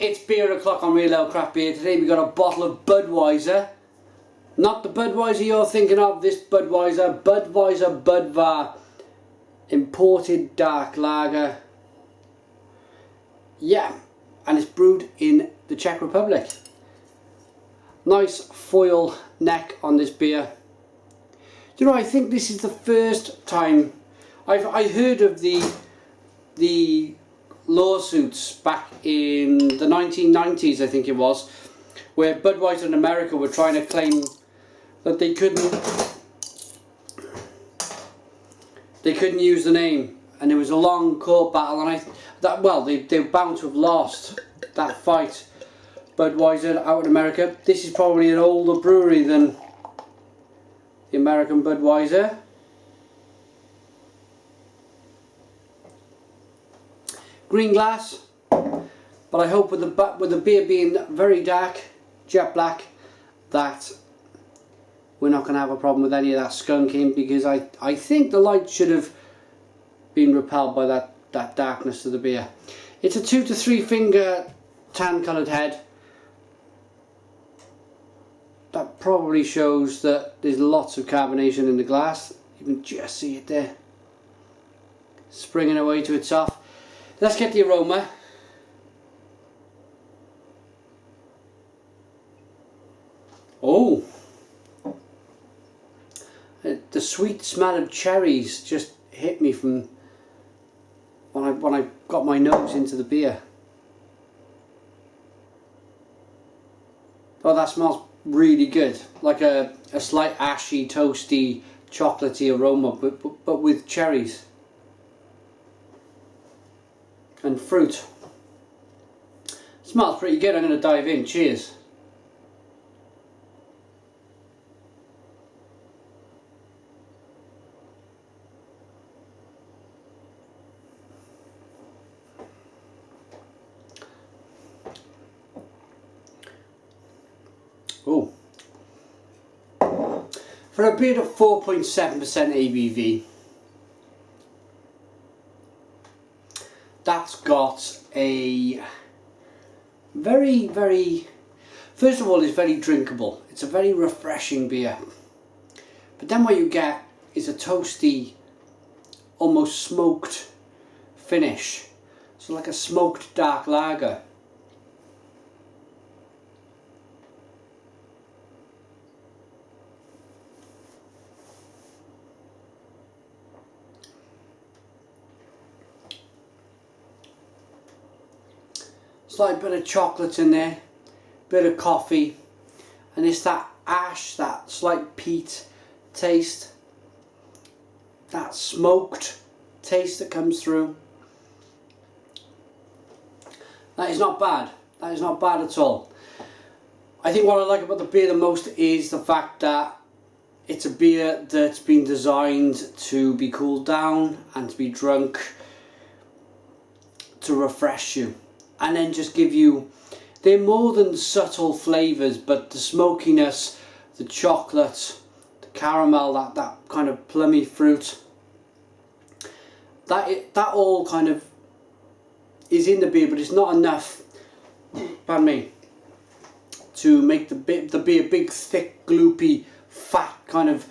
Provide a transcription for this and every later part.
It's beer o'clock on Real Ale Craft Beer. Today we got a bottle of Budweiser. Not the Budweiser you're thinking of, this Budweiser Budvar imported dark lager. Yeah, and it's brewed in the Czech Republic. Nice foil neck on this beer. You know, I think this is the first time I heard of the lawsuits back in the 1990s, I think it was, where Budweiser in America were trying to claim that they couldn't use the name, and it was a long court battle, and they were bound to have lost that fight. Budweiser out in America. This is probably an older brewery than the American Budweiser. Green glass, but I hope with the beer being very dark, jet black, that we're not going to have a problem with any of that skunking, because I think the light should have been repelled by that darkness of the beer. It's a 2 to 3 finger tan coloured head. That probably shows that there's lots of carbonation in the glass. You can just see it there, springing away to its off. Let's get the aroma. Oh, the sweet smell of cherries just hit me from when I got my nose into the beer. Oh, that smells really good, like a slight ashy, toasty, chocolatey aroma, but with cherries and fruit. Smells pretty good. I'm going to dive in. Cheers. Oh, for a beer of 4.7% ABV, that's got a very, first of all, it's very drinkable. It's a very refreshing beer. But then what you get is a toasty, almost smoked finish. So like a smoked dark lager. Slight bit of chocolate in there, bit of coffee, and it's that ash, that slight peat taste, that smoked taste that comes through. That is not bad. That is not bad at all. I think what I like about the beer the most is the fact that it's a beer that's been designed to be cooled down and to be drunk to refresh you. And then just give you, they're more than subtle flavours, but the smokiness, the chocolate, the caramel, that kind of plummy fruit, that all kind of is in the beer, but it's not enough, pardon me, to make the beer big, thick, gloopy, fat kind of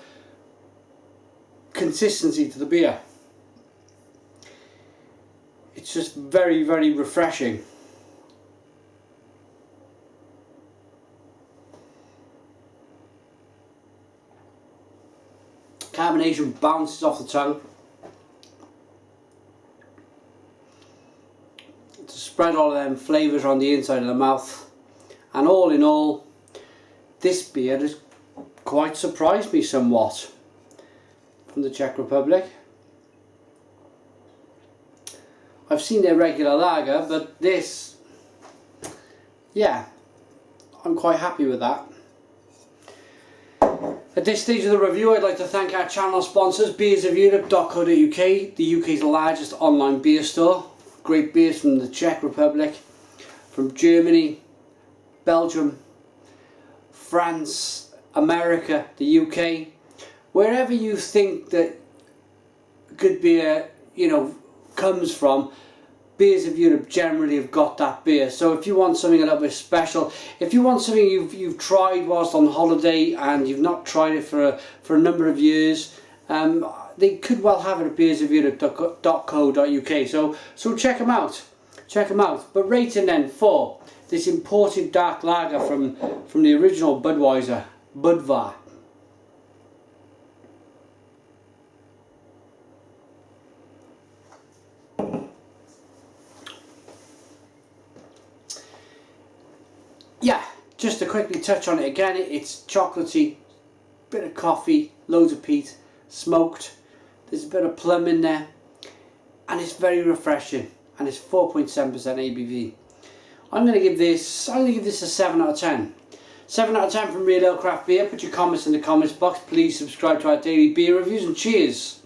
consistency to the beer. It's just very, very refreshing. Carbonation bounces off the tongue to spread all of them flavours on the inside of the mouth, and all in all, this beer has quite surprised me somewhat from the Czech Republic. I've seen their regular lager, but this, yeah, I'm quite happy with that. At this stage of the review, I'd like to thank our channel sponsors, beersofeurope.co.uk, the UK's largest online beer store. Great beers from the Czech Republic, from Germany, Belgium, France, America, the UK. Wherever you think that good beer, you know, comes from, beers of Europe generally have got that beer. So if you want something a little bit special, if you want something you've tried whilst on holiday and you've not tried it for a number of years, they could well have it at beersofeurope.co.uk. So check them out. Check them out. But rating then for this imported dark lager from the original Budweiser Budvar. Yeah, just to quickly touch on it again, it's chocolatey, bit of coffee, loads of peat, smoked. There's a bit of plum in there, and it's very refreshing. And it's 4.7% ABV. I'm going to give this a 7 out of 10. 7 out of 10 from Real Ale Craft Beer. Put your comments in the comments box. Please subscribe to our daily beer reviews, and cheers.